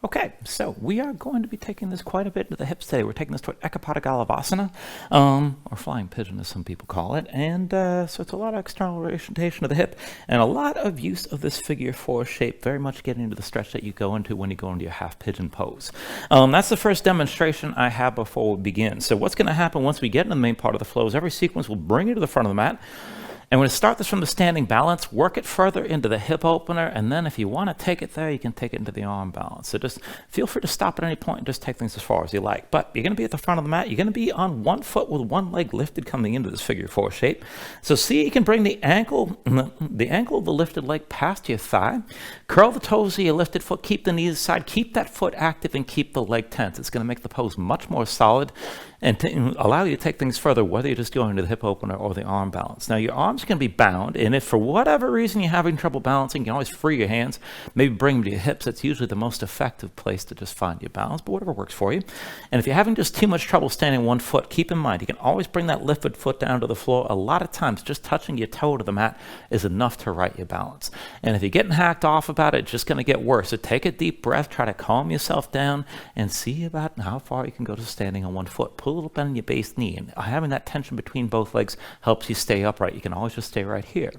Okay, so we are going to be taking this quite a bit to the hips today. We're taking this toward Ekapada Galavasana, or flying pigeon as some people call it. And so it's a lot of external rotation of the hip and a lot of use of this figure four shape, very much getting into the stretch that you go into when you go into your half pigeon pose. That's the first demonstration I have before we begin. So what's going to happen once we get into the main part of the flow is every sequence will bring you to the front of the mat. And we're going to start this from the standing balance, work it further into the hip opener, and then if you want to take it there, you can take it into the arm balance. So just feel free to stop at any point and just take things as far as you like. But you're going to be at the front of the mat. You're going to be on one foot with one leg lifted coming into this figure four shape. So see, you can bring the ankle of the lifted leg past your thigh. Curl the toes of your lifted foot. Keep the knees aside. Keep that foot active and keep the leg tense. It's going to make the pose much more solid and allow you to take things further, whether you're just going to the hip opener or the arm balance. Now, your arms can be bound, and if for whatever reason you're having trouble balancing, you can always free your hands, maybe bring them to your hips. That's usually the most effective place to just find your balance, but whatever works for you. And if you're having just too much trouble standing one foot, keep in mind, you can always bring that lifted foot down to the floor. A lot of times, just touching your toe to the mat is enough to right your balance. And if you're getting hacked off about it, it's just going to get worse. So take a deep breath, try to calm yourself down, and see about how far you can go to standing on one foot. Put a little bend in your base knee, and having that tension between both legs helps you stay upright. You can always just stay right here.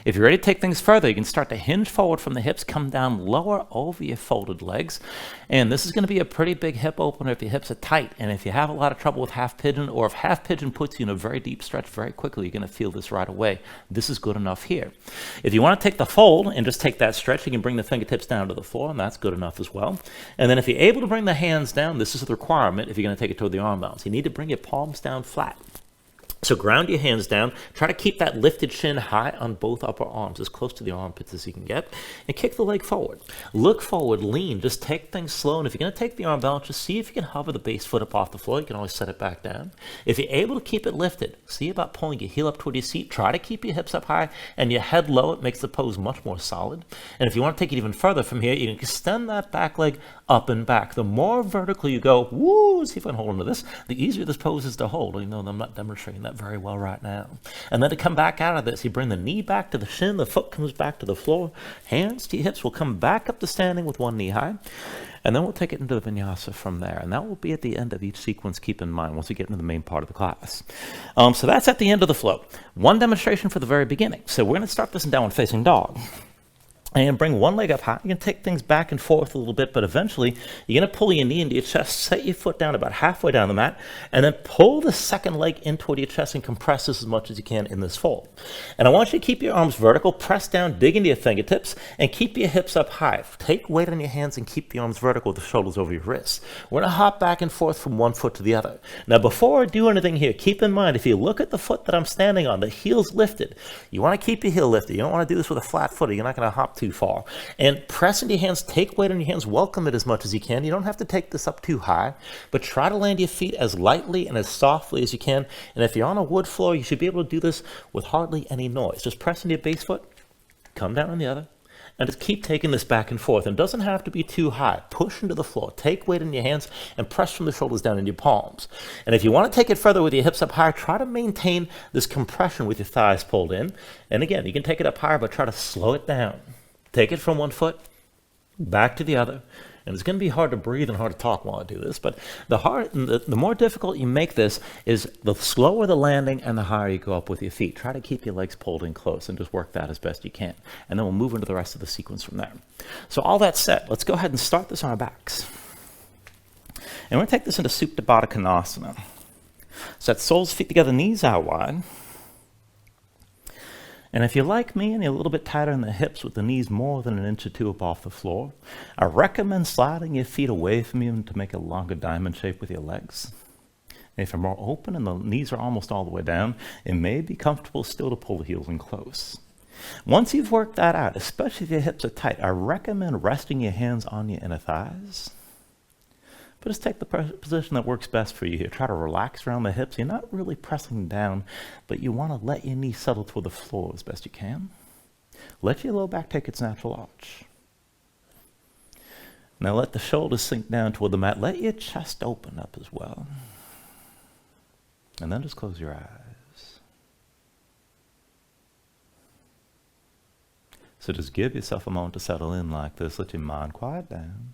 If you're ready to take things further, you can start to hinge forward from the hips, come down lower over your folded legs. And this is going to be a pretty big hip opener if your hips are tight. And if you have a lot of trouble with half pigeon, or if half pigeon puts you in a very deep stretch very quickly, you're going to feel this right away. This is good enough here. If you want to take the fold and just take that stretch, you can bring the fingertips down to the floor, and that's good enough as well. And then if you're able to bring the hands down, this is the requirement if you're going to take it toward the arm balance. You need to bring your palms down flat. So ground your hands down. Try to keep that lifted shin high on both upper arms, as close to the armpits as you can get. And kick the leg forward. Look forward, lean. Just take things slow. And if you're going to take the arm balance, just see if you can hover the base foot up off the floor. You can always set it back down. If you're able to keep it lifted, see about pulling your heel up toward your seat. Try to keep your hips up high and your head low. It makes the pose much more solid. And if you want to take it even further from here, you can extend that back leg up and back. The more vertical you go, see if I can hold on to this, the easier this pose is to hold. You know, I'm not demonstrating that very well right now. And then to come back out of this, you bring the knee back to the shin, the foot comes back to the floor, hands to your hips will come back up to standing with one knee high. And then we'll take it into the Vinyasa from there. And that will be at the end of each sequence, keep in mind, once we get into the main part of the class. So that's at the end of the flow. One demonstration for the very beginning. So we're going to start this in downward facing dog. And bring one leg up high. You can take things back and forth a little bit, but eventually you're going to pull your knee into your chest, set your foot down about halfway down the mat, and then pull the second leg in toward your chest and compress this as much as you can in this fold. And I want you to keep your arms vertical, press down, dig into your fingertips, and keep your hips up high. Take weight on your hands and keep the arms vertical with the shoulders over your wrists. We're going to hop back and forth from one foot to the other. Now, before I do anything here, keep in mind, if you look at the foot that I'm standing on, the heel's lifted. You want to keep your heel lifted. You don't want to do this with a flat foot. You're not going to hop too far. And press into your hands, take weight on your hands, welcome it as much as you can. You don't have to take this up too high, but try to land your feet as lightly and as softly as you can. And if you're on a wood floor, you should be able to do this with hardly any noise. Just press into your base foot, come down on the other, and just keep taking this back and forth. And it doesn't have to be too high. Push into the floor, take weight in your hands, and press from the shoulders down into your palms. And if you want to take it further with your hips up higher, try to maintain this compression with your thighs pulled in. And again, you can take it up higher, but try to slow it down. Take it from one foot, back to the other. And it's going to be hard to breathe and hard to talk while I do this, but the more difficult you make this is the slower the landing and the higher you go up with your feet. Try to keep your legs pulled in close and just work that as best you can. And then we'll move into the rest of the sequence from there. So all that said, let's go ahead and start this on our backs. And we're going to take this into Supta Baddha Konasana. So that's soles, feet together, knees out wide. And if you're like me and you're a little bit tighter in the hips with the knees more than an inch or two up off the floor, I recommend sliding your feet away from you to make a longer diamond shape with your legs. And if you're more open and the knees are almost all the way down, it may be comfortable still to pull the heels in close. Once you've worked that out, especially if your hips are tight, I recommend resting your hands on your inner thighs. But just take the position that works best for you here. Try to relax around the hips. You're not really pressing down, but you want to let your knees settle toward the floor as best you can. Let your low back take its natural arch. Now let the shoulders sink down toward the mat. Let your chest open up as well. And then just close your eyes. So just give yourself a moment to settle in like this. Let your mind quiet down.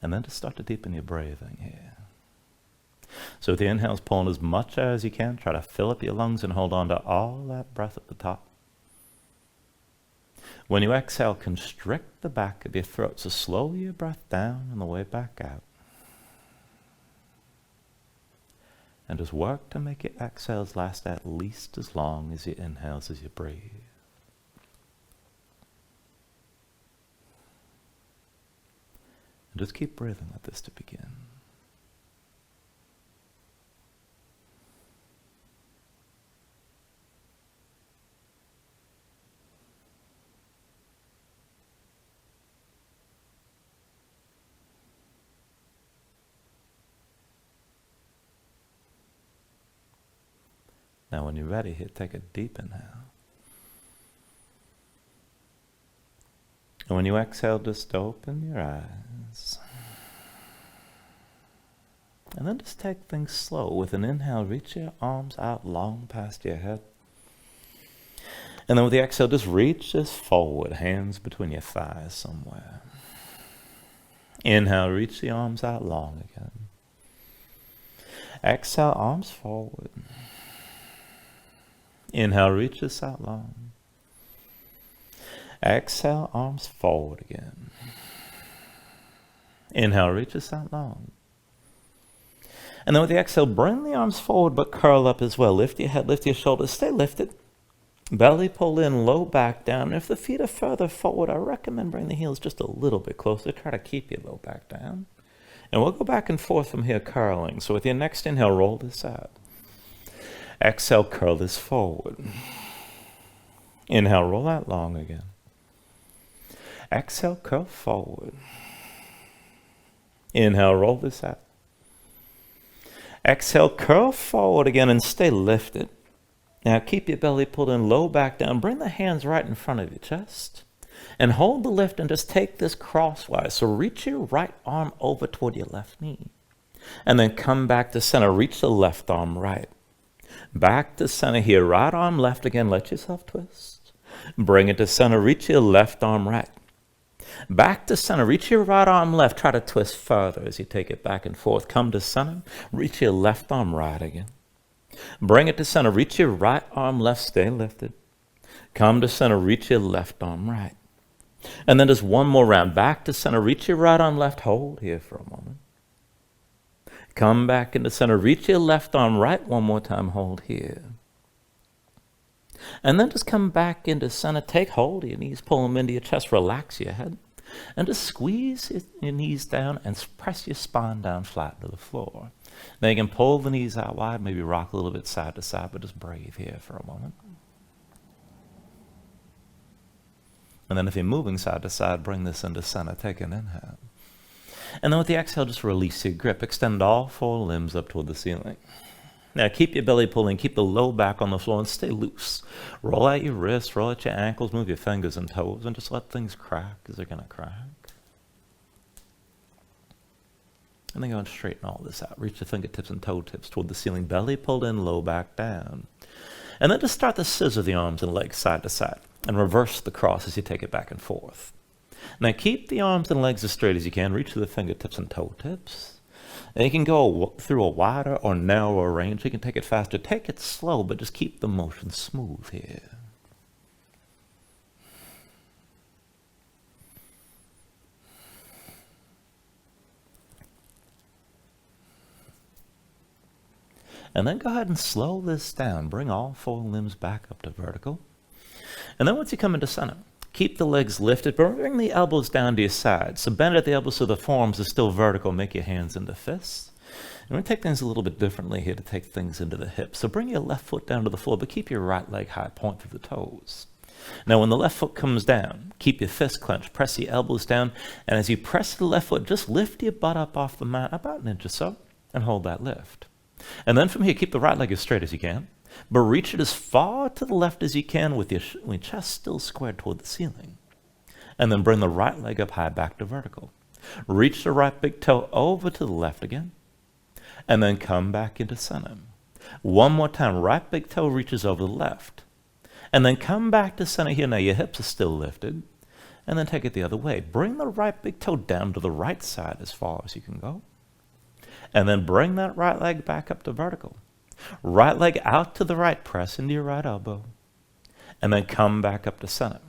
And then just start to deepen your breathing here. So with the inhales, pulling as much air as you can. Try to fill up your lungs and hold on to all that breath at the top. When you exhale, constrict the back of your throat. So slow your breath down on the way back out. And just work to make your exhales last at least as long as your inhales as you breathe. And just keep breathing like this to begin. Now when you're ready here, take a deep inhale. And when you exhale, just open your eyes. And then just take things slow. With an inhale, reach your arms out long past your head. And then with the exhale, just reach this forward, hands between your thighs somewhere. Inhale, reach the arms out long again. Exhale, arms forward. Inhale, reach this out long. Exhale, arms forward again. Inhale, reach this out long. And then with the exhale, bring the arms forward but curl up as well. Lift your head, lift your shoulders, stay lifted. Belly pull in, low back down. If the feet are further forward, I recommend bring the heels just a little bit closer. Try to keep your low back down. And we'll go back and forth from here, curling. So with your next inhale, roll this out. Exhale, curl this forward. Inhale, roll out long again. Exhale, curl forward. Inhale, roll this out. Exhale, curl forward again and stay lifted. Now keep your belly pulled in, low back down. Bring the hands right in front of your chest. And hold the lift and just take this crosswise. So reach your right arm over toward your left knee. And then come back to center. Reach the left arm right. Back to center here. Right arm left again. Let yourself twist. Bring it to center. Reach your left arm right. Back to center. Reach your right arm left. Try to twist further as you take it back and forth. Come to center. Reach your left arm right again. Bring it to center. Reach your right arm left. Stay lifted. Come to center. Reach your left arm right. And then just one more round. Back to center. Reach your right arm left. Hold here for a moment. Come back into center. Reach your left arm right one more time. Hold here. And then just come back into center. Take hold of your knees. Pull them into your chest. Relax your head. And just squeeze your knees down and press your spine down flat to the floor. Now you can pull the knees out wide. Maybe rock a little bit side to side. But just breathe here for a moment. And then if you're moving side to side, bring this into center. Take an inhale. And then with the exhale, just release your grip. Extend all four limbs up toward the ceiling. Now keep your belly pulling. Keep the low back on the floor and stay loose. Roll out your wrists. Roll out your ankles. Move your fingers and toes. And just let things crack as they're going to crack. And then go and straighten all this out. Reach the fingertips and toe tips toward the ceiling. Belly pulled in, low back down. And then just start to scissor the arms and legs side to side. And reverse the cross as you take it back and forth. Now keep the arms and legs as straight as you can. Reach to the fingertips and toe tips. And you can go through a wider or narrower range. You can take it faster. Take it slow, but just keep the motion smooth here. And then go ahead and slow this down. Bring all four limbs back up to vertical. And then once you come into center, keep the legs lifted, but bring the elbows down to your sides. So bend at the elbows so the forearms are still vertical. Make your hands into fists. And we're going to take things a little bit differently here to take things into the hips. So bring your left foot down to the floor, but keep your right leg high, point through the toes. Now when the left foot comes down, keep your fists clenched, press your elbows down, and as you press the left foot, just lift your butt up off the mat about an inch or so, and hold that lift. And then from here, keep the right leg as straight as you can, but reach it as far to the left as you can with your chest still squared toward the ceiling. And then bring the right leg up high back to vertical. Reach the right big toe over to the left again. And then come back into center. One more time, right big toe reaches over the left. And then come back to center here. Now your hips are still lifted. And then take it the other way. Bring the right big toe down to the right side as far as you can go. And then bring that right leg back up to vertical. Right leg out to the right, press into your right elbow. And then come back up to center.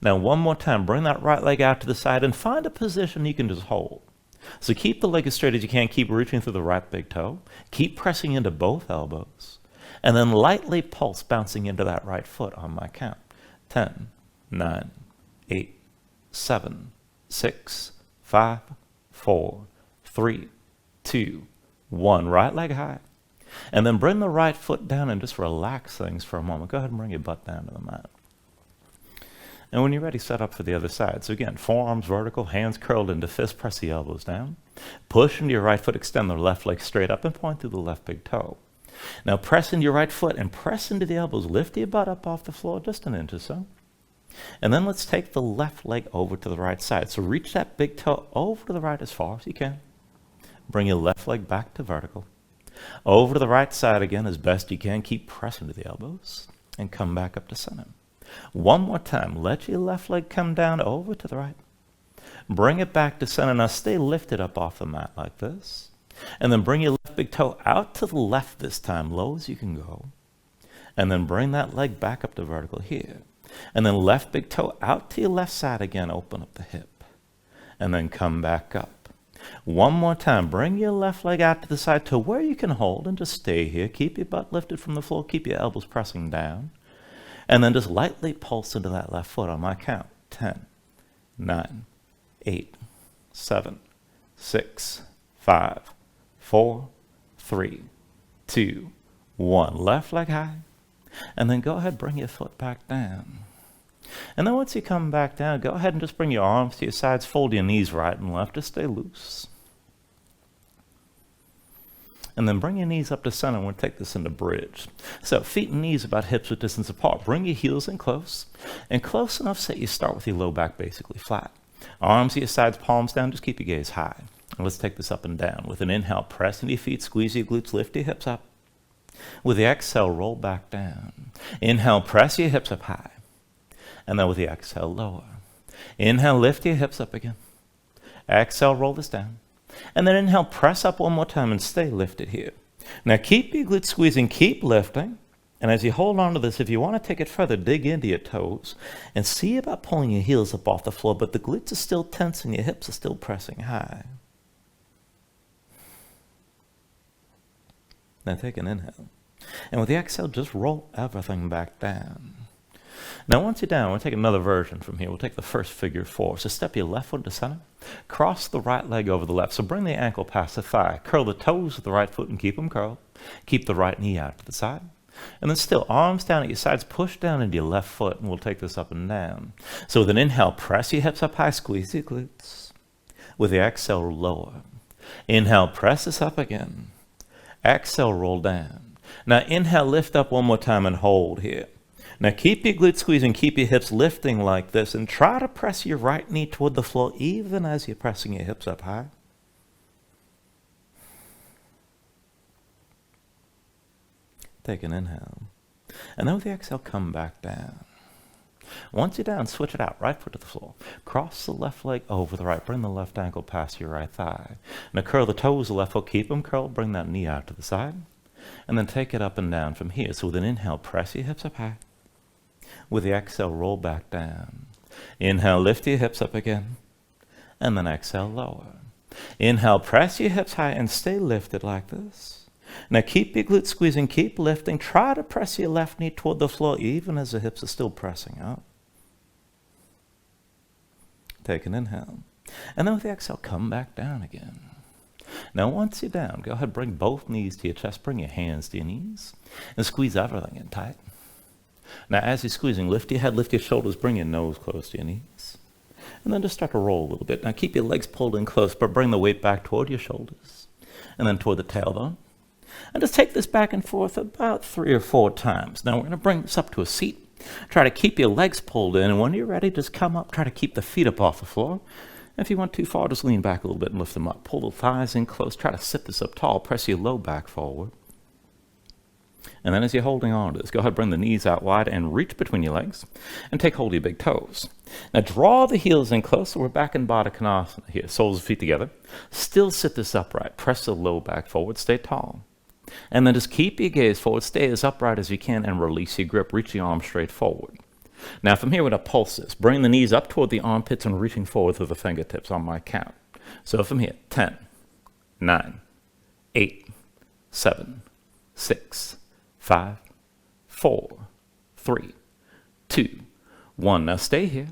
Now one more time, bring that right leg out to the side and find a position you can just hold. So keep the leg as straight as you can, keep reaching through the right big toe. Keep pressing into both elbows. And then lightly pulse, bouncing into that right foot on my count. 10, 9, 8, 7, 6, 5, 4, 3, 2, 1. Right leg high. And then bring the right foot down and just relax things for a moment. Go ahead and bring your butt down to the mat. And when you're ready, set up for the other side. So again, forearms vertical, hands curled into fist, press the elbows down. Push into your right foot, extend the left leg straight up and point through the left big toe. Now press into your right foot and press into the elbows. Lift your butt up off the floor just an inch or so. And then let's take the left leg over to the right side. So reach that big toe over to the right as far as you can. Bring your left leg back to vertical. Over to the right side again as best you can. Keep pressing to the elbows and come back up to center. One more time. Let your left leg come down over to the right. Bring it back to center. Now stay lifted up off the mat like this. And then bring your left big toe out to the left this time, low as you can go. And then bring that leg back up to vertical here. And then left big toe out to your left side again, open up the hip. And then come back up. One more time, bring your left leg out to the side to where you can hold and just stay here. Keep your butt lifted from the floor, keep your elbows pressing down. And then just lightly pulse into that left foot on my count. 10, 9, 8, 7, 6, 5, 4, 3, 2, 1. Left leg high. And then go ahead, bring your foot back down. And then once you come back down, go ahead and just bring your arms to your sides, fold your knees right and left, just stay loose. And then bring your knees up to center. We'll take this into bridge. So feet and knees about hips width distance apart. Bring your heels in close. And close enough so you start with your low back basically flat. Arms to your sides, palms down, just keep your gaze high. And let's take this up and down. With an inhale, press into your feet, squeeze your glutes, lift your hips up. With the exhale, roll back down. Inhale, press your hips up high. And then with the exhale, lower. Inhale, lift your hips up again. Exhale, roll this down. And then inhale, press up one more time and stay lifted here. Now keep your glutes squeezing, keep lifting. And as you hold on to this, if you want to take it further, dig into your toes and see about pulling your heels up off the floor, but the glutes are still tense and your hips are still pressing high. Now take an inhale. And with the exhale, just roll everything back down. Now once you're down, we'll take another version from here. We'll take the first figure 4. So step your left foot to center. Cross the right leg over the left. So bring the ankle past the thigh. Curl the toes of the right foot and keep them curled. Keep the right knee out to the side. And then still, arms down at your sides, push down into your left foot, and we'll take this up and down. So with an inhale, press your hips up high, squeeze your glutes. With the exhale, lower. Inhale, press this up again. Exhale, roll down. Now inhale, lift up one more time and hold here. Now keep your glutes squeezing, keep your hips lifting like this, and try to press your right knee toward the floor even as you're pressing your hips up high. Take an inhale. And then with the exhale, come back down. Once you're down, switch it out. Right foot to the floor. Cross the left leg over the right. Bring the left ankle past your right thigh. Now curl the toes of the left foot. Keep them curled. Bring that knee out to the side. And then take it up and down from here. So with an inhale, press your hips up high. With the exhale, roll back down. Inhale, lift your hips up again. And then exhale, lower. Inhale, press your hips high and stay lifted like this. Now keep your glutes squeezing, keep lifting. Try to press your left knee toward the floor even as the hips are still pressing up. Take an inhale. And then with the exhale, come back down again. Now once you're down, go ahead, bring both knees to your chest. Bring your hands to your knees. And squeeze everything in tight. Now as you're squeezing, lift your head, lift your shoulders, bring your nose close to your knees. And then just start to roll a little bit. Now keep your legs pulled in close, but bring the weight back toward your shoulders. And then toward the tailbone. And just take this back and forth about 3 or 4 times. Now we're going to bring this up to a seat. Try to keep your legs pulled in, and when you're ready, just come up. Try to keep the feet up off the floor. If you want too far, just lean back a little bit and lift them up. Pull the thighs in close. Try to sit this up tall. Press your low back forward. And then as you're holding on to this, go ahead, bring the knees out wide and reach between your legs and take hold of your big toes. Now draw the heels in close, so we're back in Baddha Konasana here, soles of feet together. Still sit this upright. Press the low back forward, stay tall. And then just keep your gaze forward, stay as upright as you can, and release your grip. Reach your arm straight forward. Now from here, we're going to pulse this. Bring the knees up toward the armpits and reaching forward through the fingertips on my count. So from here, 10, 9, 8, 7, 6, 5, 4, 3, 2, 1. Now stay here.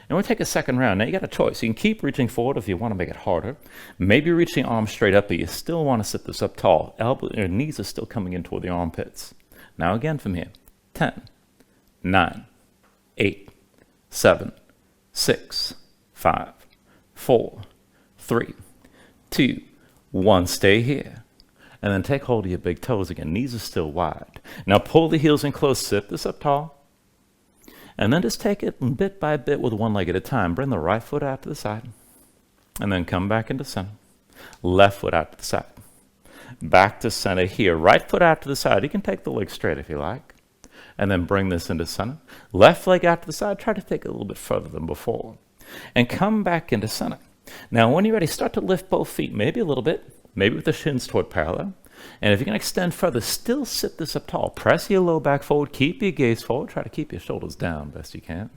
And we'll take a second round. Now you got a choice. You can keep reaching forward if you want to make it harder. Maybe reach the arms straight up, but you still want to sit this up tall. Your knees are still coming in toward the armpits. Now again from here. 10, 9, 8, 7, 6, 5, 4, 3, 2, 1. Stay here. And then take hold of your big toes again. Knees are still wide. Now pull the heels in close. Sit this up tall. And then just take it bit by bit with one leg at a time. Bring the right foot out to the side. And then come back into center. Left foot out to the side. Back to center here. Right foot out to the side. You can take the leg straight if you like. And then bring this into center. Left leg out to the side. Try to take it a little bit further than before. And come back into center. Now when you're ready, start to lift both feet. Maybe a little bit. Maybe with the shins toward parallel. And if you can extend further, still sit this up tall. Press your low back forward. Keep your gaze forward. Try to keep your shoulders down best you can.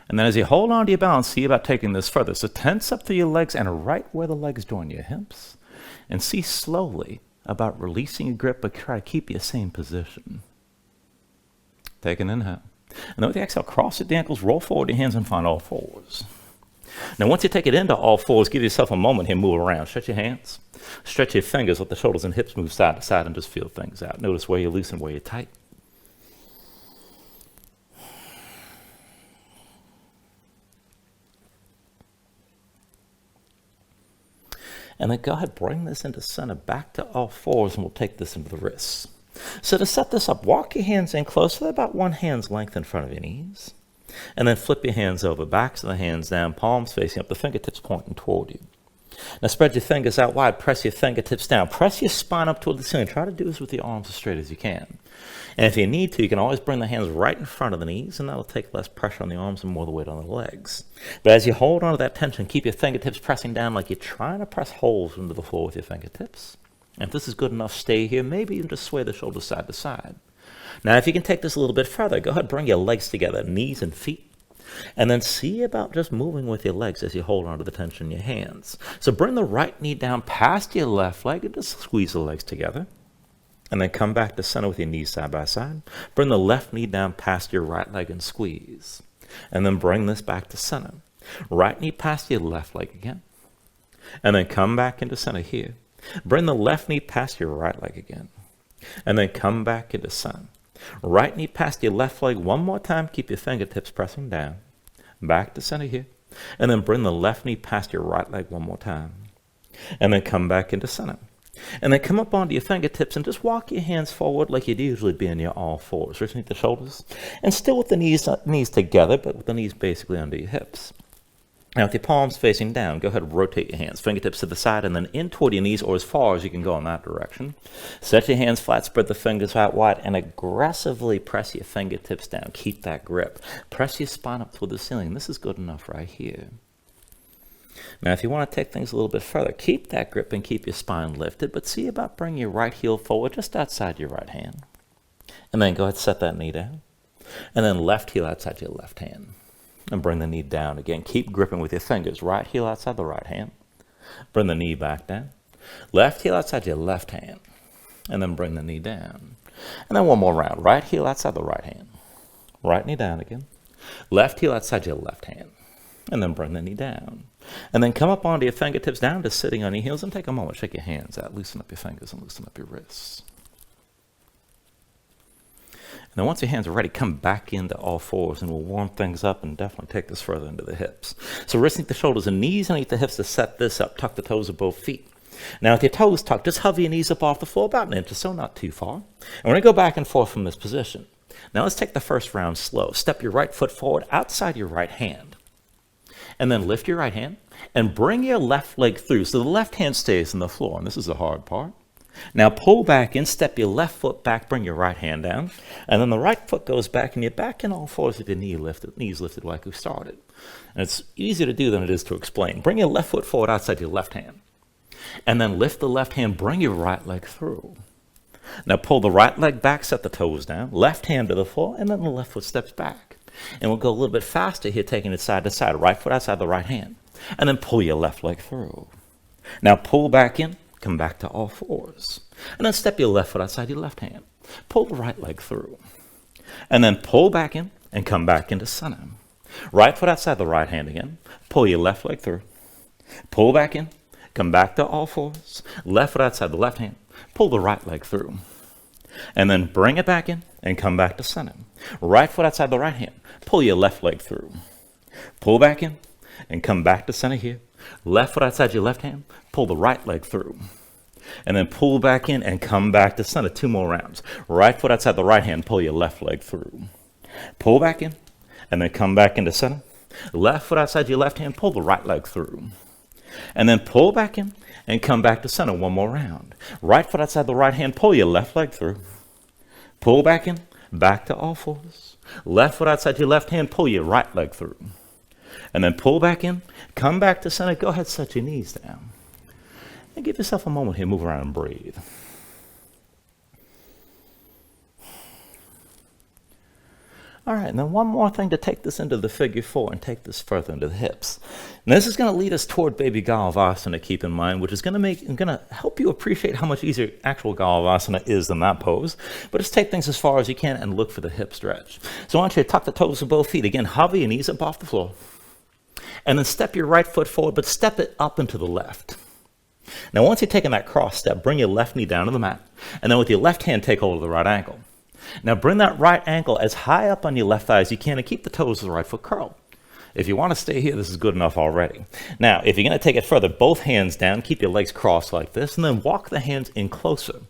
And then as you hold on to your balance, see about taking this further. So tense up through your legs and right where the legs join your hips. And see slowly about releasing your grip, but try to keep your same position. Take an inhale. And then with the exhale, cross at the ankles, roll forward your hands and find all fours. Now once you take it into all fours, give yourself a moment here, move around. Stretch your hands. Stretch your fingers, let the shoulders and hips move side to side and just feel things out. Notice where you're loose and where you're tight. And then go ahead, bring this into center, back to all fours, and we'll take this into the wrists. So to set this up, walk your hands in close to about one hand's length in front of your knees. And then flip your hands over, backs of the hands down, palms facing up, the fingertips pointing toward you. Now spread your fingers out wide, press your fingertips down, press your spine up toward the ceiling. Try to do this with your arms as straight as you can. And if you need to, you can always bring the hands right in front of the knees, and that'll take less pressure on the arms and more the weight on the legs. But as you hold on to that tension, keep your fingertips pressing down like you're trying to press holes into the floor with your fingertips. And if this is good enough, stay here. Maybe even just sway the shoulders side to side. Now if you can take this a little bit further, go ahead, bring your legs together, knees and feet. And then see about just moving with your legs as you hold on to the tension in your hands. So bring the right knee down past your left leg and just squeeze the legs together. And then come back to center with your knees side by side. Bring the left knee down past your right leg and squeeze. And then bring this back to center. Right knee past your left leg again. And then come back into center here. Bring the left knee past your right leg again. And then come back into center. Right knee past your left leg one more time. Keep your fingertips pressing down. Back to center here. And then bring the left knee past your right leg one more time. And then come back into center. And then come up onto your fingertips and just walk your hands forward like you'd usually be in your all fours. Reaching the shoulders. And still with the knees together, but with the knees basically under your hips. Now with your palms facing down, go ahead and rotate your hands. Fingertips to the side and then in toward your knees or as far as you can go in that direction. Set your hands flat, spread the fingers out wide, and aggressively press your fingertips down. Keep that grip. Press your spine up toward the ceiling. This is good enough right here. Now if you want to take things a little bit further, keep that grip and keep your spine lifted, but see about bringing your right heel forward just outside your right hand. And then go ahead and set that knee down. And then left heel outside your left hand. And bring the knee down again. Keep gripping with your fingers. Right heel outside the right hand. Bring the knee back down. Left heel outside your left hand. And then bring the knee down. And then one more round. Right heel outside the right hand. Right knee down again. Left heel outside your left hand. And then bring the knee down. And then come up onto your fingertips down to sitting on your heels and take a moment. Shake your hands out. Loosen up your fingers and loosen up your wrists. And then once your hands are ready, come back into all fours and we'll warm things up and definitely take this further into the hips. So wrists underneath the shoulders and knees underneath the hips to set this up. Tuck the toes of both feet. Now with your toes tucked, just hover your knees up off the floor about an inch or so, not too far. And we're going to go back and forth from this position. Now let's take the first round slow. Step your right foot forward outside your right hand. And then lift your right hand and bring your left leg through. So the left hand stays on the floor. And this is the hard part. Now pull back in, step your left foot back, bring your right hand down, and then the right foot goes back, and you're back in all fours with your knees lifted like we started. And it's easier to do than it is to explain. Bring your left foot forward outside your left hand, and then lift the left hand, bring your right leg through. Now pull the right leg back, set the toes down, left hand to the floor, and then the left foot steps back. And we'll go a little bit faster here, taking it side to side, right foot outside the right hand, and then pull your left leg through. Now pull back in, come back to all fours, and then step your left foot outside your left hand. Pull the right leg through, and then pull back in and come back into center. Right foot outside the right hand again, pull your left leg through, pull back in, come back to all fours, left foot outside the left hand, pull the right leg through, and then bring it back in and come back to center. Right foot outside the right hand, pull your left leg through, pull back in and come back to center here. Left foot outside your left hand, pull the right leg through, and then pull back in and come back to center. 2 more rounds. Right foot outside the right hand, pull your left leg through, pull back in, and then come back into center. Left foot outside your left hand, pull the right leg through, and then pull back in and come back to center. 1 more round. Right foot outside the right hand, pull your left leg through, pull back in, back to all fours. Left foot outside your left hand, pull your right leg through, and then pull back in, come back to center. Go ahead, set your knees down. And give yourself a moment here, move around and breathe. All right, and then one more thing to take this into the figure 4 and take this further into the hips. Now this is going to lead us toward baby Galavasana, keep in mind, which is going to help you appreciate how much easier actual Galavasana is than that pose. But just take things as far as you can and look for the hip stretch. So I want you to tuck the toes of both feet. Again, hover your knees up off the floor. And then step your right foot forward, but step it up into the left. Now once you've taken that cross step, bring your left knee down to the mat. And then with your left hand, take hold of the right ankle. Now bring that right ankle as high up on your left thigh as you can and keep the toes of the right foot curled. If you want to stay here, this is good enough already. Now, if you're going to take it further, both hands down, keep your legs crossed like this, and then walk the hands in closer.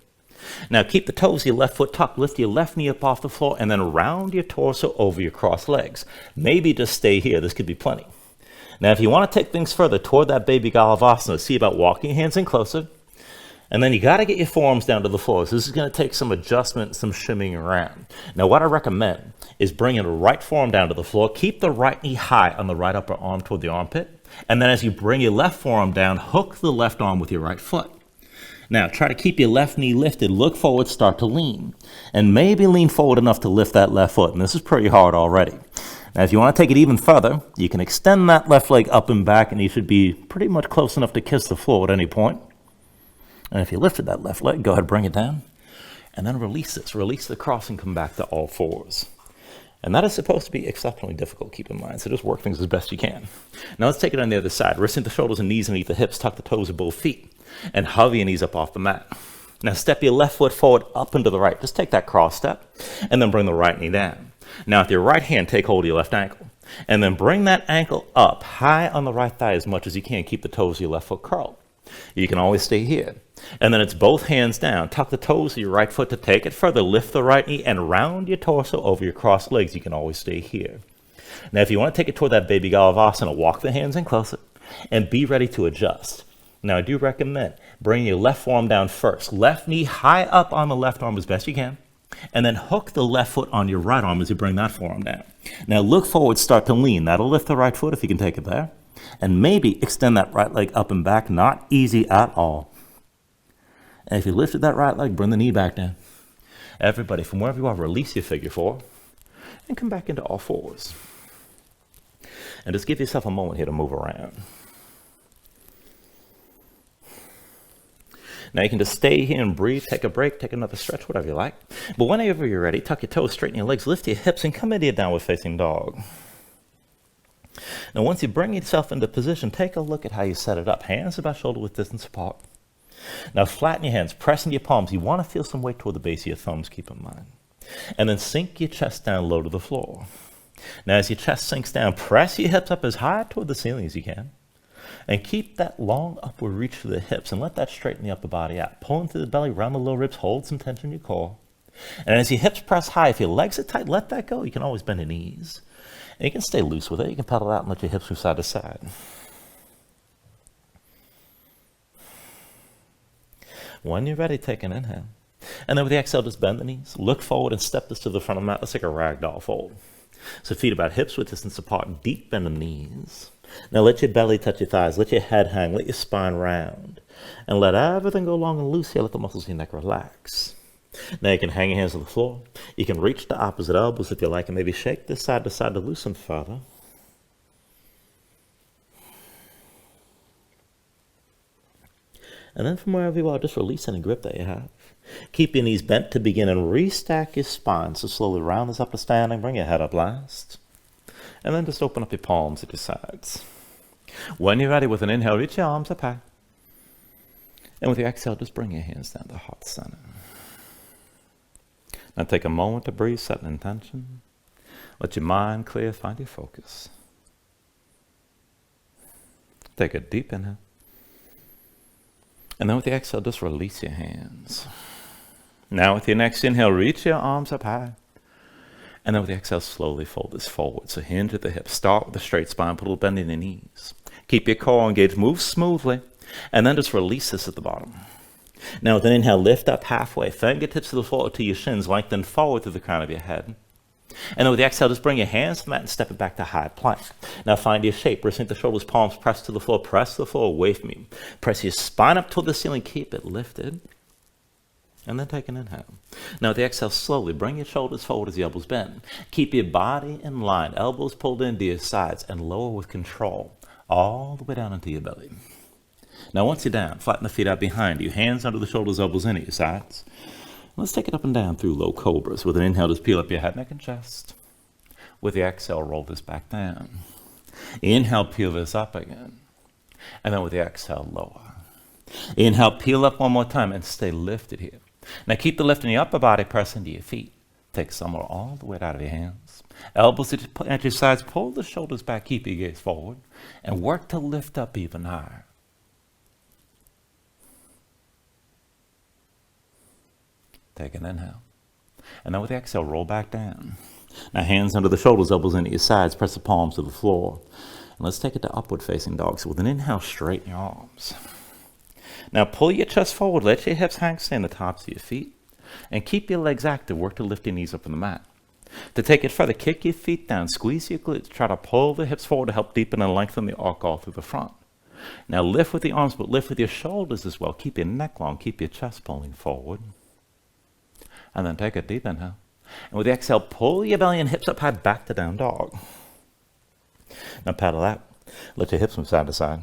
Now keep the toes of your left foot tucked, lift your left knee up off the floor, and then round your torso over your crossed legs. Maybe just stay here, this could be plenty. Now if you want to take things further toward that baby Galavasana, see about walking your hands in closer. And then you got to get your forearms down to the floor. So this is going to take some adjustment, some shimmying around. Now what I recommend is bringing the right forearm down to the floor. Keep the right knee high on the right upper arm toward the armpit. And then as you bring your left forearm down, hook the left arm with your right foot. Now try to keep your left knee lifted. Look forward, start to lean. And maybe lean forward enough to lift that left foot. And this is pretty hard already. Now if you want to take it even further, you can extend that left leg up and back, and you should be pretty much close enough to kiss the floor at any point. And if you lifted that left leg, go ahead, bring it down, and then release this. Release the cross and come back to all fours. And that is supposed to be exceptionally difficult, keep in mind, so just work things as best you can. Now let's take it on the other side. Wrists into shoulders and knees underneath the hips, tuck the toes of both feet, and hover your knees up off the mat. Now step your left foot forward up into the right. Just take that cross step, and then bring the right knee down. Now with your right hand, take hold of your left ankle, and then bring that ankle up high on the right thigh as much as you can. Keep the toes of your left foot curled. You can always stay here. And then it's both hands down. Tuck the toes of your right foot to take it further. Lift the right knee and round your torso over your crossed legs. You can always stay here. Now, if you want to take it toward that baby Galavasana, walk the hands in closer and be ready to adjust. Now, I do recommend bringing your left forearm down first. Left knee high up on the left arm as best you can. And then hook the left foot on your right arm as you bring that forearm down. Now, look forward, start to lean. That'll lift the right foot if you can take it there. And maybe extend that right leg up and back. Not easy at all. And if you lifted that right leg, bring the knee back down. Everybody, from wherever you are, release your figure 4 and come back into all fours. And just give yourself a moment here to move around. Now you can just stay here and breathe, take a break, take another stretch, whatever you like. But whenever you're ready, tuck your toes, straighten your legs, lift your hips, and come into your downward facing dog. Now once you bring yourself into position, take a look at how you set it up. Hands about shoulder width distance apart. Now flatten your hands, press into your palms. You want to feel some weight toward the base of your thumbs, keep in mind. And then sink your chest down low to the floor. Now as your chest sinks down, press your hips up as high toward the ceiling as you can. And keep that long upward reach for the hips and let that straighten the upper body out. Pull into the belly, round the low ribs, hold some tension in your core. And as your hips press high, if your legs are tight, let that go. You can always bend your knees. And you can stay loose with it. You can pedal out and let your hips move side to side. When you're ready, take an inhale. And then with the exhale, just bend the knees, look forward and step this to the front of the mat. Let's take a ragdoll fold. So feet about hips width distance apart, deep bend the knees. Now let your belly touch your thighs, let your head hang, let your spine round. And let everything go long and loose here, let the muscles of your neck relax. Now you can hang your hands on the floor. You can reach the opposite elbows if you like, and maybe shake this side to side to loosen further. And then from wherever you are, just release any grip that you have. Keep your knees bent to begin and restack your spine. So slowly round this up to standing, bring your head up last. And then just open up your palms at your sides. When you're ready, with an inhale, reach your arms up high. And with your exhale, just bring your hands down to heart center. Now take a moment to breathe, set an intention. Let your mind clear, find your focus. Take a deep inhale. And then with the exhale, just release your hands. Now with your next inhale, reach your arms up high. And then with the exhale, slowly fold this forward. So hinge at the hips. Start with a straight spine, put a little bend in your knees. Keep your core engaged, move smoothly. And then just release this at the bottom. Now with an inhale, lift up halfway. Fingertips to the floor to your shins, lengthen forward through the crown of your head. And then with the exhale, just bring your hands to the mat and step it back to high plank. Now find your shape. Wrist the shoulders, palms press to the floor. Press the floor away from you. Press your spine up toward the ceiling. Keep it lifted. And then take an inhale. Now with the exhale, slowly bring your shoulders forward as the elbows bend. Keep your body in line. Elbows pulled into your sides and lower with control. All the way down into your belly. Now once you're down, flatten the feet out behind you. Hands under the shoulders, elbows in at your sides. Let's take it up and down through low cobras. With an inhale, just peel up your head, neck, and chest. With the exhale, roll this back down. Inhale, peel this up again. And then with the exhale, lower. Inhale, peel up one more time and stay lifted here. Now keep the lift in your upper body, press into your feet. Take some more all the way out of your hands. Elbows at your sides, pull the shoulders back, keep your gaze forward. And work to lift up even higher. Take an inhale. And then with the exhale, roll back down. Now hands under the shoulders, elbows into your sides, press the palms to the floor. And let's take it to upward facing dog. So with an inhale, straighten your arms. Now pull your chest forward, let your hips hang, stay on the tops of your feet. And keep your legs active, work to lift your knees up from the mat. To take it further, kick your feet down, squeeze your glutes, try to pull the hips forward to help deepen and lengthen the arc all through the front. Now lift with the arms, but lift with your shoulders as well. Keep your neck long, keep your chest pulling forward. And then take a deep inhale. And with the exhale, pull your belly and hips up high, back to down dog. Now paddle out. Let your hips move side to side.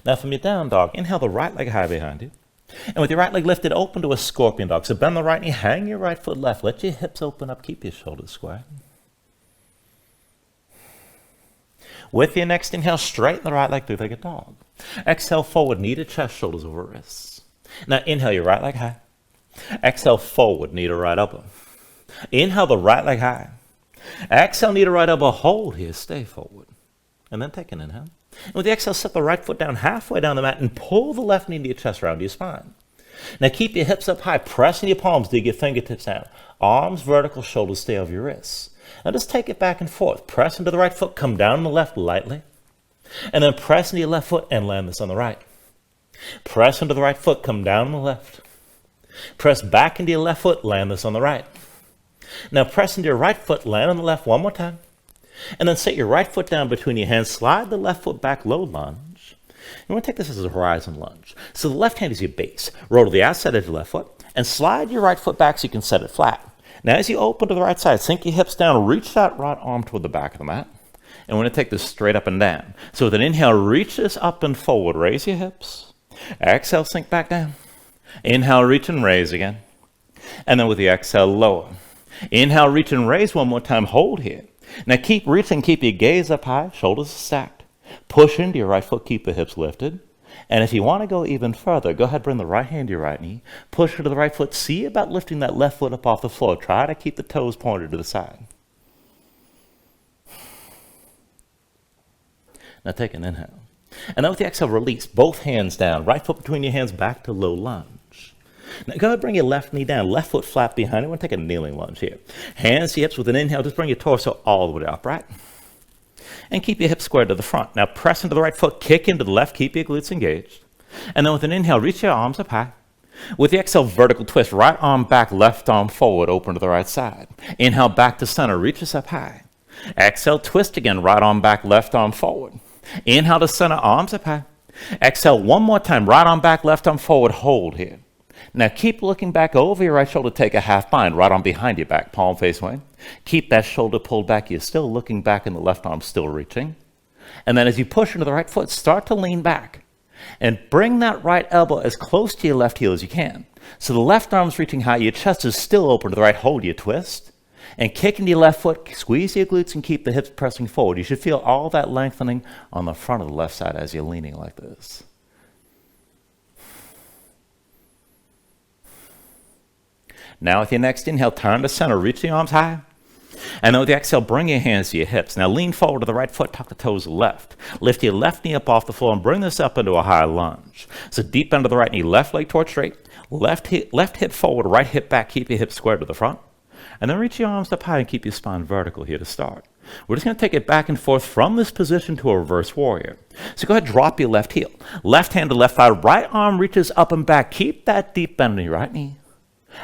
Now from your down dog, inhale the right leg high behind you. And with your right leg lifted, open to a scorpion dog. So bend the right knee, hang your right foot left. Let your hips open up, keep your shoulders square. With your next inhale, straighten the right leg, three-legged dog. Exhale forward, knee to chest, shoulders over wrists. Now inhale your right leg high. Exhale forward, knee to right elbow. Inhale the right leg high. Exhale, knee to right elbow, hold here, stay forward. And then take an inhale. And with the exhale, set the right foot down halfway down the mat and pull the left knee into your chest, round your spine. Now keep your hips up high, pressing your palms, dig your fingertips down. Arms vertical, shoulders stay over your wrists. Now just take it back and forth. Press into the right foot, come down on the left lightly. And then press into your left foot and land this on the right. Press into the right foot, come down on the left. Press back into your left foot, land this on the right. Now press into your right foot, land on the left one more time. And then set your right foot down between your hands, slide the left foot back, low lunge. You want to take this as a horizon lunge. So the left hand is your base. Roll to the outside edge of your left foot and slide your right foot back so you can set it flat. Now as you open to the right side, sink your hips down, reach that right arm toward the back of the mat. And we're going to take this straight up and down. So with an inhale, reach this up and forward, raise your hips. Exhale, sink back down. Inhale, reach and raise again. And then with the exhale, lower. Inhale, reach and raise one more time, hold here. Now keep reaching, keep your gaze up high, shoulders stacked. Push into your right foot, keep the hips lifted. And if you want to go even further, go ahead, bring the right hand to your right knee. Push into the right foot, see about lifting that left foot up off the floor. Try to keep the toes pointed to the side. Now take an inhale. And then with the exhale, release both hands down. Right foot between your hands, back to low lunge. Now go ahead, bring your left knee down, left foot flat behind you. We're going to take a kneeling lunge here. Hands to your hips with an inhale, just bring your torso all the way upright. And keep your hips squared to the front. Now press into the right foot, kick into the left, keep your glutes engaged. And then with an inhale, reach your arms up high. With the exhale, vertical twist, right arm back, left arm forward, open to the right side. Inhale, back to center, reach us up high. Exhale, twist again, right arm back, left arm forward. Inhale to center, arms up high. Exhale one more time, right arm back, left arm forward, hold here. Now keep looking back over your right shoulder, take a half bind, right arm behind your back, palm face away. Keep that shoulder pulled back, you're still looking back and the left arm still reaching. And then as you push into the right foot, start to lean back. And bring that right elbow as close to your left heel as you can. So the left arm's reaching high, your chest is still open to the right, hold your twist. And kick into your left foot, squeeze your glutes and keep the hips pressing forward. You should feel all that lengthening on the front of the left side as you're leaning like this. Now with your next inhale, turn to center, reach the arms high. And then with the exhale, bring your hands to your hips. Now lean forward to the right foot, tuck the toes left. Lift your left knee up off the floor and bring this up into a high lunge. So deep bend of the right knee, left leg towards straight. Left hip forward, right hip back, keep your hips squared to the front. And then reach your arms up high and keep your spine vertical here to start. We're just going to take it back and forth from this position to a reverse warrior. So go ahead, drop your left heel. Left hand to left thigh, right arm reaches up and back. Keep that deep bend in your right knee.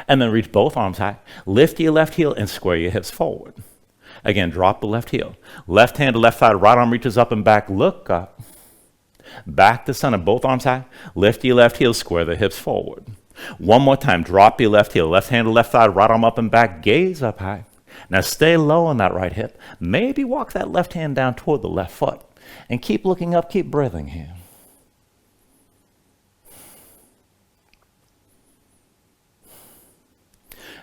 And then reach both arms high. Lift your left heel and square your hips forward. Again, drop the left heel. Left hand to left thigh, right arm reaches up and back. Look up. Back to center, both arms high. Lift your left heel, square the hips forward. One more time, drop your left heel. Left hand to left thigh, right arm up and back. Gaze up high. Now stay low on that right hip. Maybe walk that left hand down toward the left foot. And keep looking up, keep breathing here.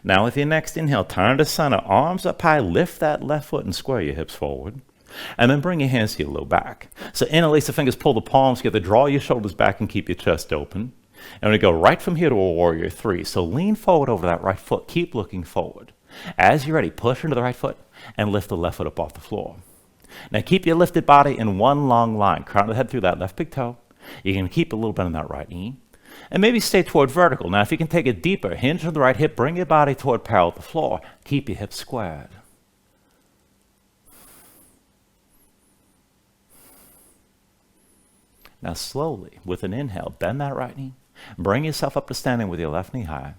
Now with your next inhale, turn to center, arms up high, lift that left foot and square your hips forward. And then bring your hands to your low back. So interlace the fingers, pull the palms together, draw your shoulders back and keep your chest open. And we go right from here to a warrior three. So lean forward over that right foot, keep looking forward. As you're ready, push into the right foot and lift the left foot up off the floor. Now keep your lifted body in one long line, crown of the head through that left big toe. You can keep a little bit on that right knee. And maybe stay toward vertical. Now, if you can take it deeper, hinge on the right hip, bring your body toward parallel with the floor. Keep your hips squared. Now, slowly, with an inhale, bend that right knee. Bring yourself up to standing with your left knee high.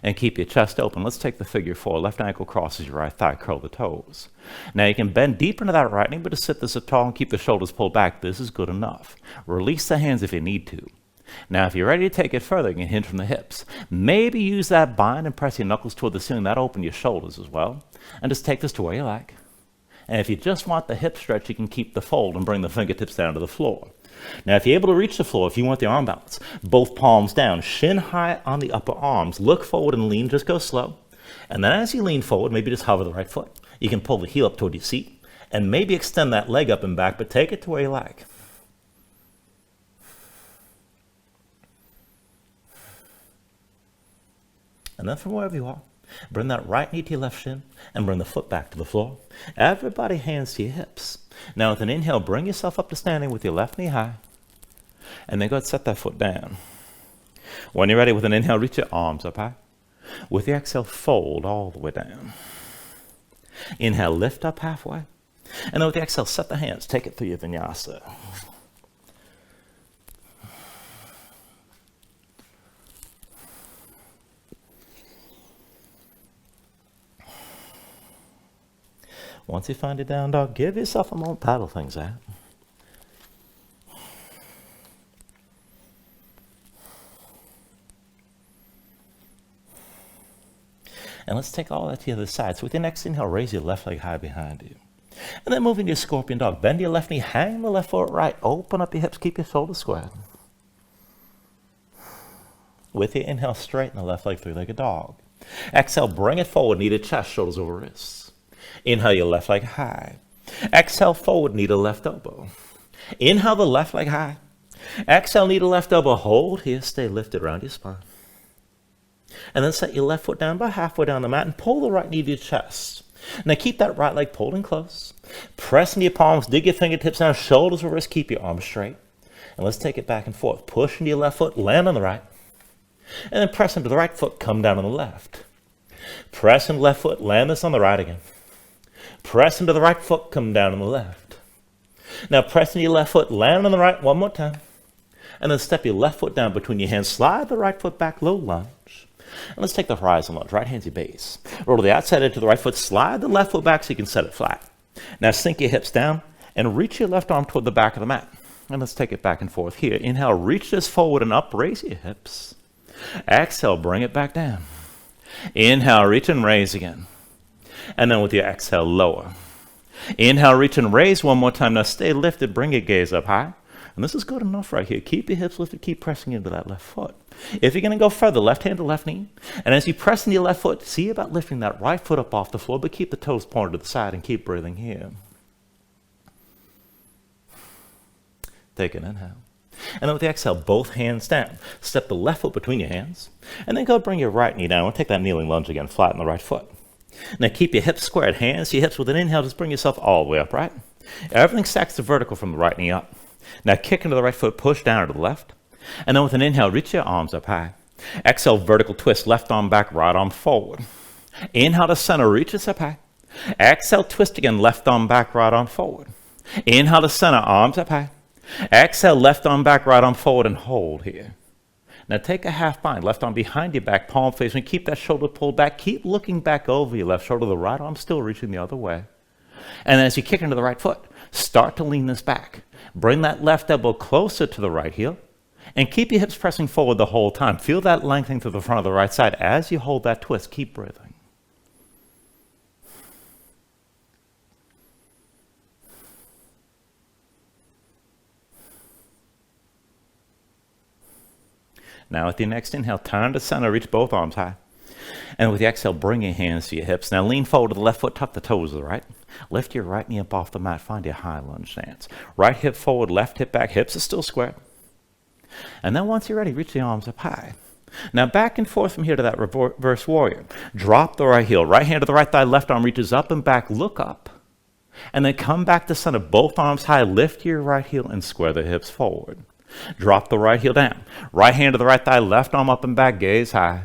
And keep your chest open. Let's take the figure four. Left ankle crosses your right thigh, curl the toes. Now, you can bend deep into that right knee, but just sit this up tall and keep the shoulders pulled back. This is good enough. Release the hands if you need to. Now, if you're ready to take it further, you can hinge from the hips. Maybe use that bind and press your knuckles toward the ceiling. That'll open your shoulders as well. And just take this to where you like. And if you just want the hip stretch, you can keep the fold and bring the fingertips down to the floor. Now, if you're able to reach the floor, if you want the arm balance, both palms down, shin high on the upper arms. Look forward and lean, just go slow. And then as you lean forward, maybe just hover the right foot. You can pull the heel up toward your seat and maybe extend that leg up and back, but take it to where you like. And then from wherever you are, bring that right knee to your left shin and bring the foot back to the floor. Everybody hands to your hips. Now with an inhale, bring yourself up to standing with your left knee high. And then go ahead and set that foot down. When you're ready, with an inhale, reach your arms up high. With your exhale, fold all the way down. Inhale, lift up halfway. And then with the exhale, set the hands. Take it through your Vinyasa. Once you find your down dog, give yourself a moment to paddle things out. And let's take all that to the other side. So with your next inhale, raise your left leg high behind you. And then move into your scorpion dog. Bend your left knee, hang the left foot right, open up your hips, keep your shoulders squared. With your inhale, straighten the left leg, three-legged dog. Exhale, bring it forward, knee to chest, shoulders over wrists. Inhale your left leg high. Exhale forward, knee to left elbow. Inhale the left leg high. Exhale, knee to left elbow. Hold here, stay lifted around your spine. And then set your left foot down about halfway down the mat and pull the right knee to your chest. Now keep that right leg pulled in close. Press into your palms, dig your fingertips down, shoulders over wrists, keep your arms straight. And let's take it back and forth. Push into your left foot, land on the right. And then press into the right foot, come down on the left. Press into the left foot, land this on the right again. Press into the right foot, come down on the left. Now press into your left foot, land on the right one more time. And then step your left foot down between your hands, slide the right foot back, low lunge. And let's take the horizon lunge, right hand's your base. Roll to the outside edge of the right foot, slide the left foot back so you can set it flat. Now sink your hips down and reach your left arm toward the back of the mat. And let's take it back and forth here. Inhale, reach this forward and up, raise your hips. Exhale, bring it back down. Inhale, reach and raise again. And then with your exhale, lower. Inhale, reach and raise one more time. Now stay lifted, bring your gaze up high. And this is good enough right here. Keep your hips lifted, keep pressing into that left foot. If you're going to go further, left hand to left knee. And as you press into your left foot, see about lifting that right foot up off the floor, but keep the toes pointed to the side and keep breathing here. Take an inhale. And then with the exhale, both hands down. Step the left foot between your hands. And then go bring your right knee down. We'll take that kneeling lunge again, flatten the right foot. Now keep your hips squared, hands to your hips. With an inhale, just bring yourself all the way up, right? Everything stacks to vertical from the right knee up. Now kick into the right foot, push down to the left. And then with an inhale, reach your arms up high. Exhale, vertical twist, left arm back, right arm forward. Inhale to center, reach us up high. Exhale, twist again, left arm back, right arm forward. Inhale to center, arms up high. Exhale, left arm back, right arm forward, and hold here. Now take a half bind, left arm behind your back, palm facing. Keep that shoulder pulled back. Keep looking back over your left shoulder, the right arm still reaching the other way. And as you kick into the right foot, start to lean this back. Bring that left elbow closer to the right heel. And keep your hips pressing forward the whole time. Feel that lengthening to the front of the right side. As you hold that twist, keep breathing. Now with your next inhale, turn to center, reach both arms high. And with the exhale, bring your hands to your hips. Now lean forward to the left foot, tuck the toes to the right. Lift your right knee up off the mat, find your high lunge stance. Right hip forward, left hip back, hips are still square. And then once you're ready, reach the arms up high. Now back and forth from here to that reverse warrior. Drop the right heel, right hand to the right thigh, left arm reaches up and back, look up. And then come back to center, both arms high, lift your right heel and square the hips forward. Drop the right heel down. Right hand to the right thigh, left arm up and back, gaze high.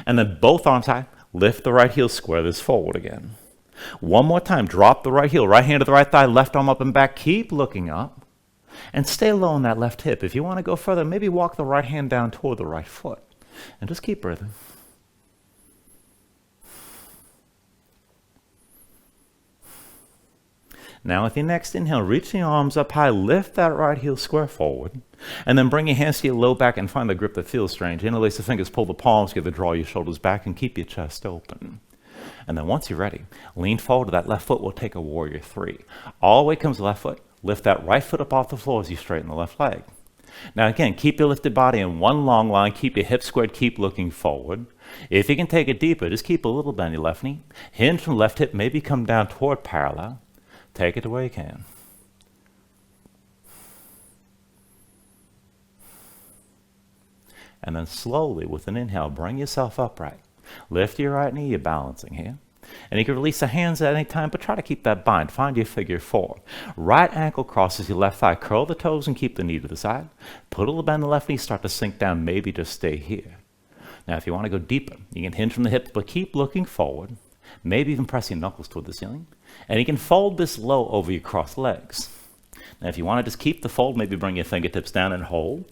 And then both arms high, lift the right heel, square this forward again. One more time, drop the right heel, right hand to the right thigh, left arm up and back, keep looking up. And stay low on that left hip. If you want to go further, maybe walk the right hand down toward the right foot. And just keep breathing. Now with your next inhale, reach the arms up high, lift that right heel square forward, and then bring your hands to your low back and find the grip that feels strange. Interlace the fingers, pull the palms together, draw your shoulders back, and keep your chest open. And then once you're ready, lean forward to that left foot. We'll take a warrior three. All the way comes the left foot. Lift that right foot up off the floor as you straighten the left leg. Now again, keep your lifted body in one long line. Keep your hips squared. Keep looking forward. If you can take it deeper, just keep a little bend in your left knee. Hinge from left hip, maybe come down toward parallel. Take it to where you can. And then slowly, with an inhale, bring yourself upright. Lift your right knee, you're balancing here. And you can release the hands at any time, but try to keep that bind. Find your figure four. Right ankle crosses your left thigh. Curl the toes and keep the knee to the side. Put a little bend in the left knee, start to sink down, maybe just stay here. Now, if you want to go deeper, you can hinge from the hips, but keep looking forward. Maybe even press your knuckles toward the ceiling. And you can fold this low over your crossed legs. Now, if you want to just keep the fold, maybe bring your fingertips down and hold.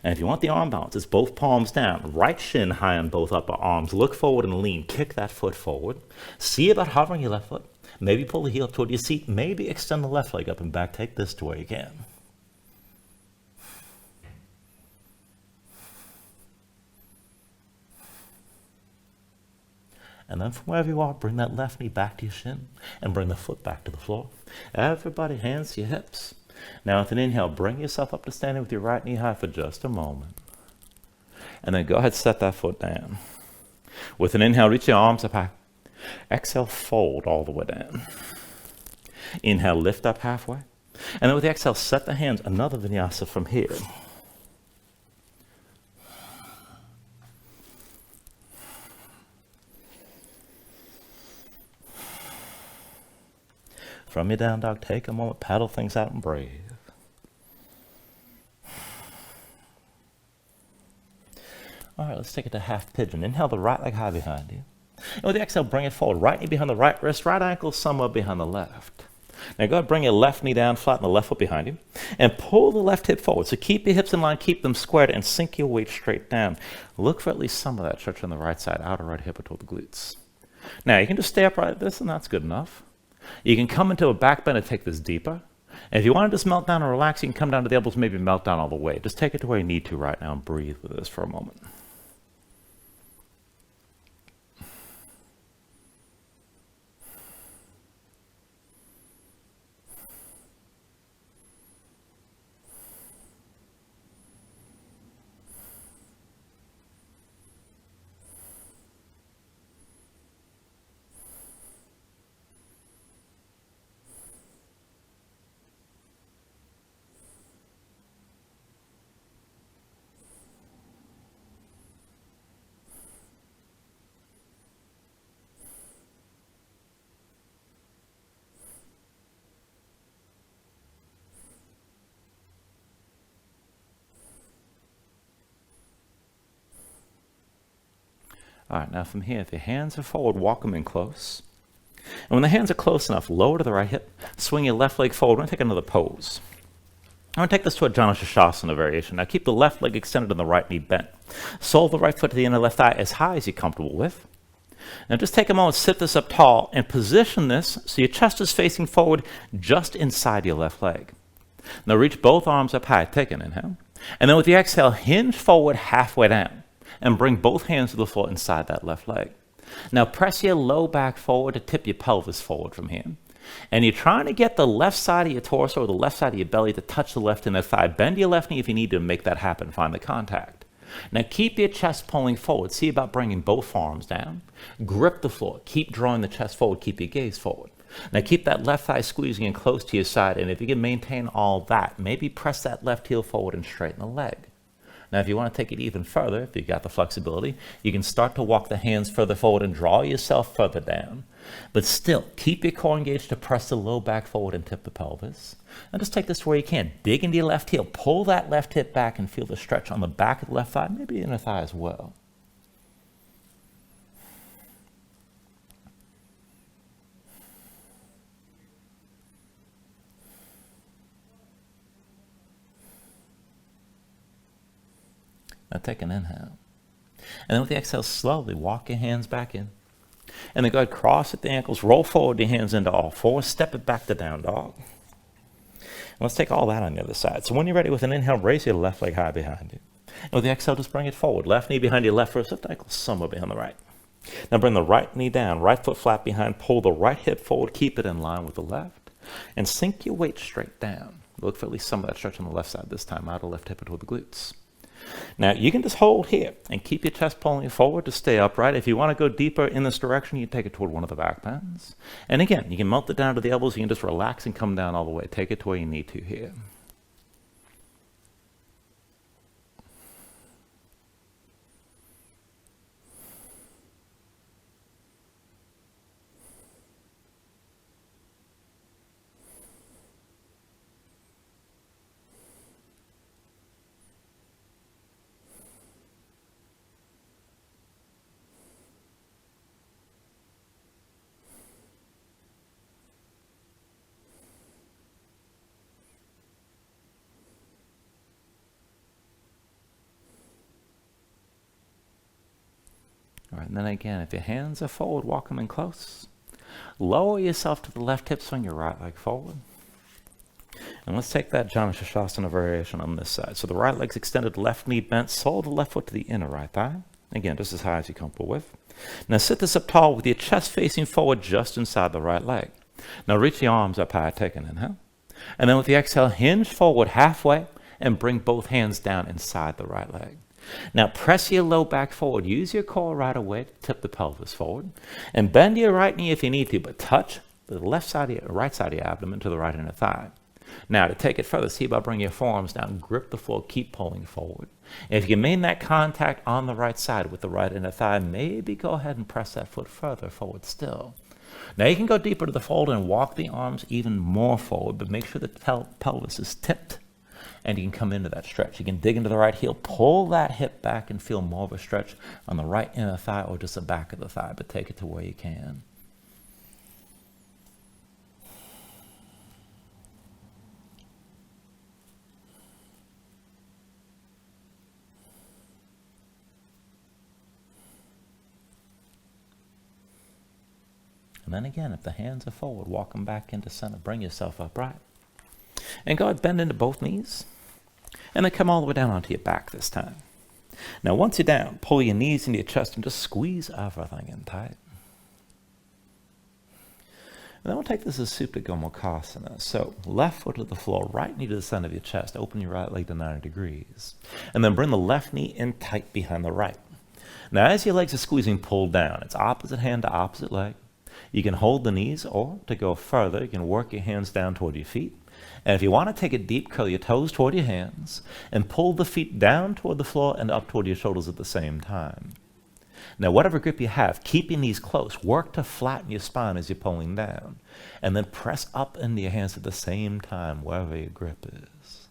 And if you want the arm balance, it's both palms down, right shin high on both upper arms. Look forward and lean. Kick that foot forward. See about hovering your left foot. Maybe pull the heel toward your seat. Maybe extend the left leg up and back. Take this to where you can. And then from wherever you are, bring that left knee back to your shin and bring the foot back to the floor. Everybody, hands to your hips. Now with an inhale, bring yourself up to standing with your right knee high for just a moment. And then go ahead, set that foot down. With an inhale, reach your arms up high. Exhale, fold all the way down. Inhale, lift up halfway. And then with the exhale, set the hands, another vinyasa from here. From your down dog, take a moment, paddle things out and breathe. All right, let's take it to half pigeon. Inhale the right leg high behind you. And with the exhale, bring it forward. Right knee behind the right wrist, right ankle somewhere behind the left. Now go ahead, bring your left knee down, flatten the left foot behind you, and pull the left hip forward. So keep your hips in line, keep them squared, and sink your weight straight down. Look for at least some of that stretch on the right side, outer right hip or toward the glutes. Now you can just stay upright like this, and that's good enough. You can come into a back bend and take this deeper. And if you want to just melt down and relax, you can come down to the elbows, maybe melt down all the way. Just take it to where you need to right now and breathe with this for a moment. All right, now from here, if your hands are forward, walk them in close. And when the hands are close enough, lower to the right hip, swing your left leg forward. We're going to take another pose. I'm going to take this to a Janashasana variation. Now keep the left leg extended and the right knee bent. Sole the right foot to the inner left thigh as high as you're comfortable with. Now just take a moment, sit this up tall, and position this so your chest is facing forward just inside your left leg. Now reach both arms up high. Take an inhale. And then with the exhale, hinge forward halfway down. And bring both hands to the floor inside that left leg. Now press your low back forward to tip your pelvis forward from here. And you're trying to get the left side of your torso or the left side of your belly to touch the left inner thigh. Bend your left knee if you need to make that happen. Find the contact. Now keep your chest pulling forward. See about bringing both forearms down. Grip the floor. Keep drawing the chest forward. Keep your gaze forward. Now keep that left thigh squeezing in close to your side. And if you can maintain all that, maybe press that left heel forward and straighten the leg. Now, if you want to take it even further, if you've got the flexibility, you can start to walk the hands further forward and draw yourself further down. But still, keep your core engaged to press the low back forward and tip the pelvis. And just take this to where you can. Dig into your left heel. Pull that left hip back and feel the stretch on the back of the left thigh, maybe the inner thigh as well. Now take an inhale. And then with the exhale, slowly walk your hands back in. And then go ahead, cross at the ankles, roll forward your hands into all fours, step it back to down dog. And let's take all that on the other side. So when you're ready with an inhale, raise your left leg high behind you. And with the exhale, just bring it forward. Left knee behind your left wrist, left ankle somewhere behind the right. Now bring the right knee down, right foot flat behind, pull the right hip forward, keep it in line with the left, and sink your weight straight down. Look for at least some of that stretch on the left side this time, outer left hip toward the glutes. Now, you can just hold here and keep your chest pulling forward to stay upright. If you want to go deeper in this direction, you can take it toward one of the back bends. And again, you can melt it down to the elbows. You can just relax and come down all the way. Take it to where you need to here. All right, and then again, if your hands are forward, walk them in close. Lower yourself to the left hip, swing your right leg forward. And let's take that Janashasana variation on this side. So the right leg's extended, left knee bent, sole of the left foot to the inner right thigh. Again, just as high as you're comfortable with. Now sit this up tall with your chest facing forward just inside the right leg. Now reach the arms up high, take an inhale. And then with the exhale, hinge forward halfway and bring both hands down inside the right leg. Now press your low back forward. Use your core right away to tip the pelvis forward. And bend your right knee if you need to, but touch the left side of your, right side of your abdomen to the right inner thigh. Now to take it further, see about bringing your forearms down, grip the floor, keep pulling forward. And if you maintain that contact on the right side with the right inner thigh, maybe go ahead and press that foot further forward still. Now you can go deeper to the fold and walk the arms even more forward, but make sure the pelvis is tipped. and you can come into that stretch. You can dig into the right heel, pull that hip back and feel more of a stretch on the right inner thigh or just the back of the thigh, but take it to where you can. And then again, if the hands are forward, walk them back into center. Bring yourself upright. And go ahead, bend into both knees. And then come all the way down onto your back this time. Now, once you're down, pull your knees into your chest and just squeeze everything in tight. And then we'll take this as Supta Gomukhasana. So, left foot to the floor, right knee to the center of your chest. Open your right leg to 90 degrees. And then bring the left knee in tight behind the right. Now, as your legs are squeezing, pull down. It's opposite hand to opposite leg. You can hold the knees, or to go further, you can work your hands down toward your feet. And if you want to take it deep, curl your toes toward your hands and pull the feet down toward the floor and up toward your shoulders at the same time. Now, whatever grip you have, keep your knees close. Work to flatten your spine as you're pulling down. And then press up into your hands at the same time, wherever your grip is.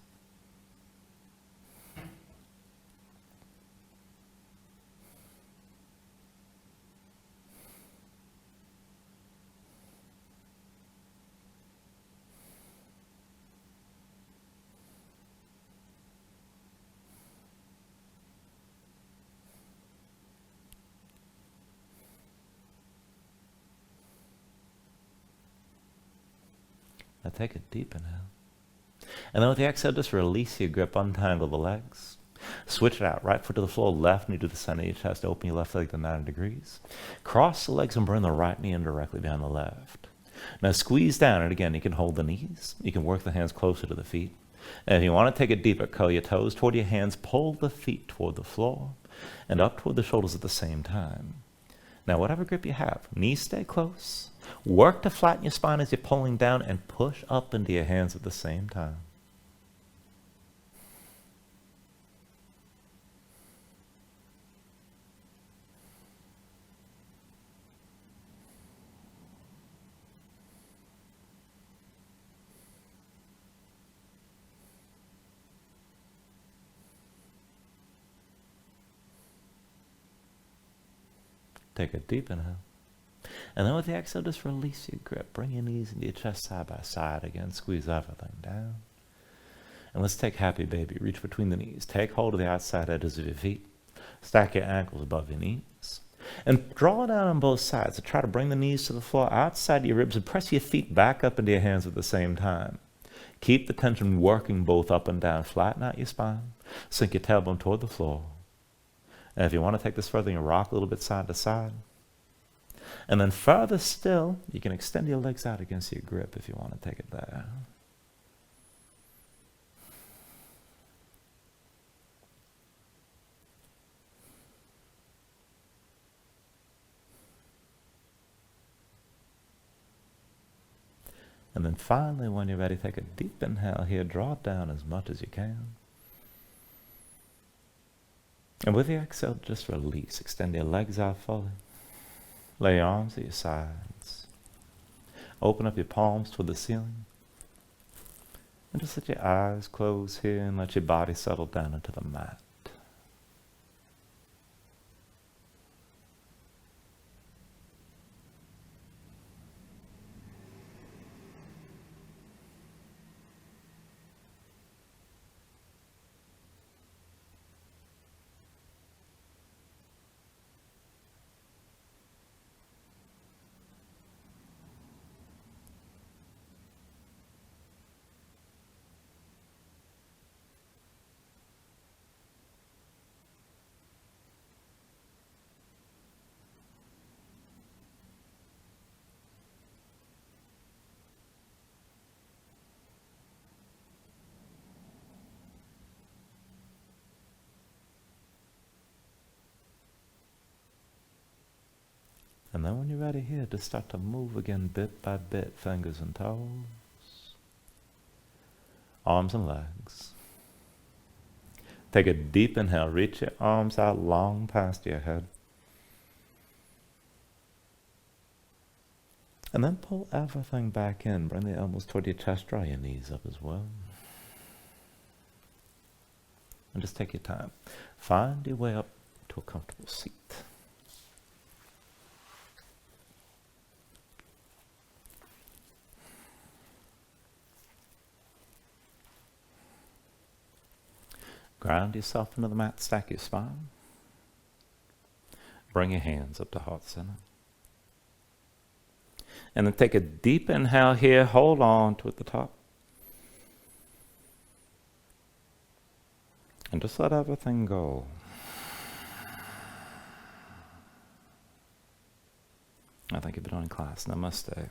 Now take a deep inhale. And then with the exhale, just release your grip, untangle the legs. Switch it out. Right foot to the floor, left knee to the center of your chest. Open your left leg to 90 degrees. Cross the legs and bring the right knee in directly behind the left. Now squeeze down, and again, you can hold the knees. You can work the hands closer to the feet. And if you want to take it deeper, curl your toes toward your hands, pull the feet toward the floor, and up toward the shoulders at the same time. Now, whatever grip you have, knees stay close. Work to flatten your spine as you're pulling down and push up into your hands at the same time. Take a deep inhale. And then with the exhale, just release your grip. Bring your knees into your chest side by side again. Squeeze everything down. And let's take happy baby. Reach between the knees. Take hold of the outside edges of your feet. Stack your ankles above your knees. And draw down on both sides. So try to bring the knees to the floor outside your ribs and press your feet back up into your hands at the same time. Keep the tension working both up and down. Flatten out your spine. Sink your tailbone toward the floor. And if you want to take this further, you can rock a little bit side to side. And then further still, you can extend your legs out against your grip if you want to take it there. And then finally, when you're ready, take a deep inhale here. Draw it down as much as you can. And with the exhale, just release. Extend your legs out fully. Lay your arms at your sides. Open up your palms toward the ceiling. And just let your eyes close here and let your body settle down into the mat. And then when you're ready here, just start to move again bit by bit, fingers and toes, arms and legs. Take a deep inhale, reach your arms out long past your head. And then pull everything back in. Bring the elbows toward your chest, draw your knees up as well. And just take your time. Find your way up to a comfortable seat. Ground yourself into the mat, stack your spine. Bring your hands up to heart center. And then take a deep inhale here, hold on to at the top. And just let everything go. I thank you for doing class. Namaste.